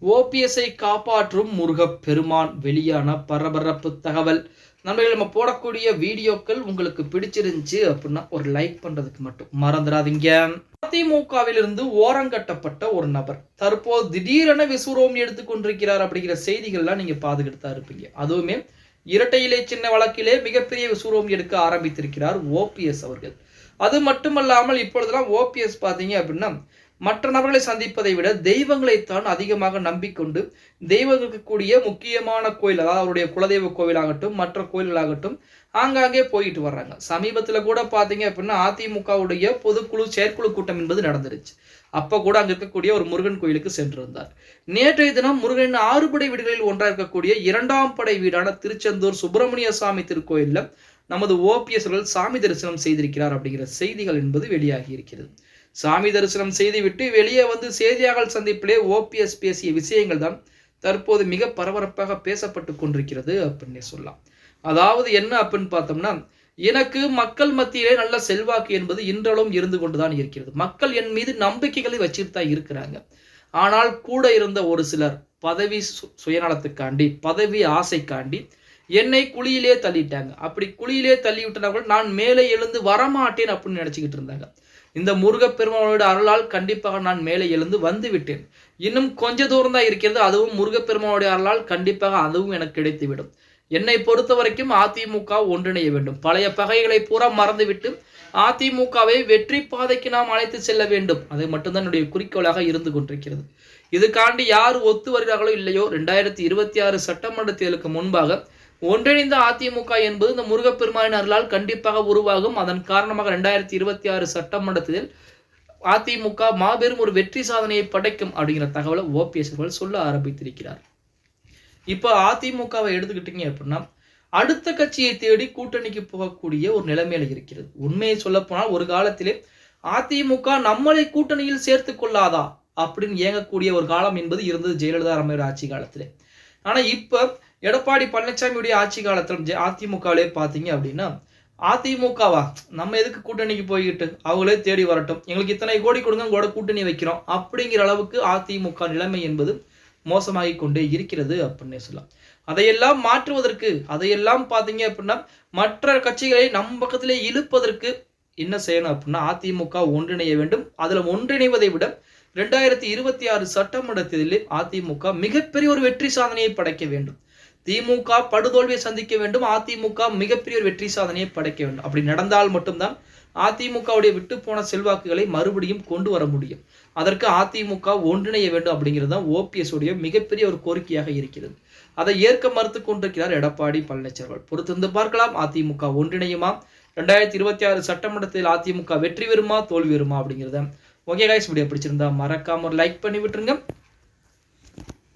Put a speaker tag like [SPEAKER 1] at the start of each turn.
[SPEAKER 1] ஓபிஎஸ்ஐ காப்பாற்றும் முருகப் பெருமான் வெளியான பரபரப்பு தகவல். நண்பர்கள், நம்ம போடக்கூடிய வீடியோக்கள் உங்களுக்கு பிடிச்சிருந்துச்சு அப்படின்னா ஒரு லைக் பண்றதுக்கு மட்டும் மறந்துடாதீங்க. அதிமுகவிலிருந்து ஓரங்கட்டப்பட்ட ஒரு நபர் தற்போது திடீரென விஸ்வரூபம் எடுத்துக்கொண்டிருக்கிறார் அப்படிங்கிற செய்திகள்லாம் நீங்க பாத்துக்கிட்டு தான் இருப்பீங்க. அதுவுமே இரட்டை இலை சின்ன வழக்கிலே மிகப்பெரிய விஸ்வரூபம் எடுக்க ஆரம்பித்திருக்கிறார் ஓபிஎஸ் அவர்கள். அது மட்டுமல்லாமல் இப்பொழுதெல்லாம் ஓபிஎஸ் பாத்தீங்க அப்படின்னா மற்ற நபர்களை சந்திப்பதை விட தெய்வங்களைத்தான் அதிகமாக நம்பிக்கொண்டு தெய்வங்களுக்கு கூடிய முக்கியமான கோயில், அதாவது அவருடைய குலதெய்வ கோவிலாகட்டும் மற்ற கோயில்களாகட்டும் ஆங்காங்கே போயிட்டு வர்றாங்க. சமீபத்துல கூட பாத்தீங்க அப்படின்னா அதிமுகவுடைய பொதுக்குழு செயற்குழு கூட்டம் என்பது நடந்துருச்சு. அப்ப கூட அங்க இருக்கக்கூடிய ஒரு முருகன் கோயிலுக்கு சென்றிருந்தார். நேற்றைய தினம் முருகன் ஆறுபடை வீடுகளில் ஒன்றா இருக்கக்கூடிய 2ஆம் படை வீடான திருச்செந்தூர் சுப்பிரமணிய சாமி திருக்கோயில்ல நமது ஓபிஎஸ் அவர்கள் சாமி தரிசனம் செய்திருக்கிறார் அப்படிங்கிற செய்திகள் என்பது வெளியாகி இருக்கிறது. சாமி தரிசனம் செய்துவிட்டு வெளியே வந்து செய்தியாளர் சந்திப்பிலே ஓபிஎஸ் பேசிய விஷயங்கள் தான் தற்போது மிக பரபரப்பாக பேசப்பட்டு கொண்டிருக்கிறது அப்படின்னு சொல்லலாம். அதாவது என்ன அப்படின்னு பார்த்தோம்னா, எனக்கு மக்கள் மத்தியிலே நல்ல செல்வாக்கு என்பது இன்றளவும் இருந்து கொண்டுதான் இருக்கிறது. மக்கள் என் மீது நம்பிக்கைகளை வச்சுட்டு தான் இருக்கிறாங்க. ஆனால் கூட இருந்த ஒரு சிலர் பதவி சுயநலத்துக்காண்டி, பதவி ஆசைக்காண்டி என்னை குழியிலே தள்ளிட்டாங்க. அப்படி குழியிலே தள்ளி விட்டவர்கள் நான் மேலே எழுந்து வரமாட்டேன் அப்படின்னு நினைச்சுக்கிட்டு இருந்தாங்க. இந்த முருகப்பெருமானோட அருளால் கண்டிப்பாக நான் மேலே எழுந்து வந்து விட்டேன். இன்னும் கொஞ்ச தூரம் தான் இருக்கிறது. அதுவும் முருகப்பெருமானுடைய அருளால் கண்டிப்பாக அதுவும் எனக்கு கிடைத்துவிடும். என்னை பொறுத்த வரைக்கும் அதிமுக ஒன்றிணைய வேண்டும். பழைய பகைகளை பூரா மறந்துவிட்டு அதிமுகவை வெற்றி பாதைக்கு நாம் அழைத்து செல்ல வேண்டும். அது மட்டும்தான் என்னுடைய குறிக்கோளாக இருந்து கொண்டிருக்கிறது. இதுக்காண்டி யார் ஒத்து வருகிறார்களோ இல்லையோ 2026 சட்டமன்ற தேர்தலுக்கு முன்பாக ஒன்றிணைந்த அதிமுக என்பது இந்த முருகப்பெருமானின் அருளால் கண்டிப்பாக உருவாகும். அதன் காரணமாக 2026 சட்டமன்றத்தில் அதிமுக மாபெரும் ஒரு வெற்றி சாதனையை படைக்கும் அப்படிங்கிற தகவலை ஓபிஎஸ் அவர்கள் சொல்ல ஆரம்பித்திருக்கிறார். இப்போ அதிமுகவை எடுத்துக்கிட்டீங்க அப்படின்னா அடுத்த கட்சியை தேடி கூட்டணிக்கு போகக்கூடிய ஒரு நிலைமையில இருக்கிறது. உண்மையை சொல்ல போனால் ஒரு காலத்திலே அதிமுக நம்மளை கூட்டணியில் சேர்த்து கொள்ளாதா அப்படின்னு ஏங்கக்கூடிய ஒரு காலம் என்பது இருந்தது ஜெயலலிதா அம்மையோட ஆட்சி காலத்திலே. ஆனா இப்ப எடப்பாடி பழனிசாமியுடைய ஆட்சி காலத்தில் அதிமுகவிலே பார்த்தீங்க அப்படின்னா அதிமுகவா நம்ம எதுக்கு கூட்டணிக்கு போய்கிட்டு, அவங்களே தேடி வரட்டும், எங்களுக்கு இத்தனை கோடி கொடுங்க கூட கூட்டணி வைக்கிறோம் அப்படிங்கிற அளவுக்கு அதிமுக நிலைமை என்பது மோசமாகி கொண்டே இருக்கிறது அப்படின்னு சொல்லலாம். அதையெல்லாம் மாற்றுவதற்கு, அதையெல்லாம் பார்த்தீங்க அப்படின்னா மற்ற கட்சிகளை நம் பக்கத்திலே இழுப்பதற்கு என்ன செய்யணும் அப்படின்னா அதிமுக ஒன்றிணைய வேண்டும். அதுல ஒன்றிணைவதை விட 2026 சட்டமன்ற தேர்தலில் அதிமுக மிகப்பெரிய ஒரு வெற்றி சாதனையை படைக்க வேண்டும். திமுக படுதோல்வியை சந்திக்க வேண்டும், அதிமுக மிகப்பெரிய ஒரு வெற்றி சாதனையை படைக்க வேண்டும். அப்படி நடந்தால் மட்டும்தான் அதிமுகவுடைய விட்டு போன செல்வாக்குகளை மறுபடியும் கொண்டு வர முடியும். அதற்கு அதிமுக ஒன்றிணைய வேண்டும் அப்படிங்கிறது தான் ஓபிஎஸ் உடைய மிகப்பெரிய ஒரு கோரிக்கையாக இருக்கிறது. அதை ஏற்க மறுத்து கொண்டிருக்கிறார் எடப்பாடி பழனிசாமி. பொறுத்திருந்து பார்க்கலாம், அதிமுக ஒன்றிணையுமா, 2026 சட்டமன்றத்தில் அதிமுக வெற்றி பெறுமா தோல்வி பெறுமா அப்படிங்கிறத. ஓகே கைஸ், வீடியோ பிடிச்சிருந்தா மறக்காம ஒரு லைக் பண்ணி விட்டுருங்க.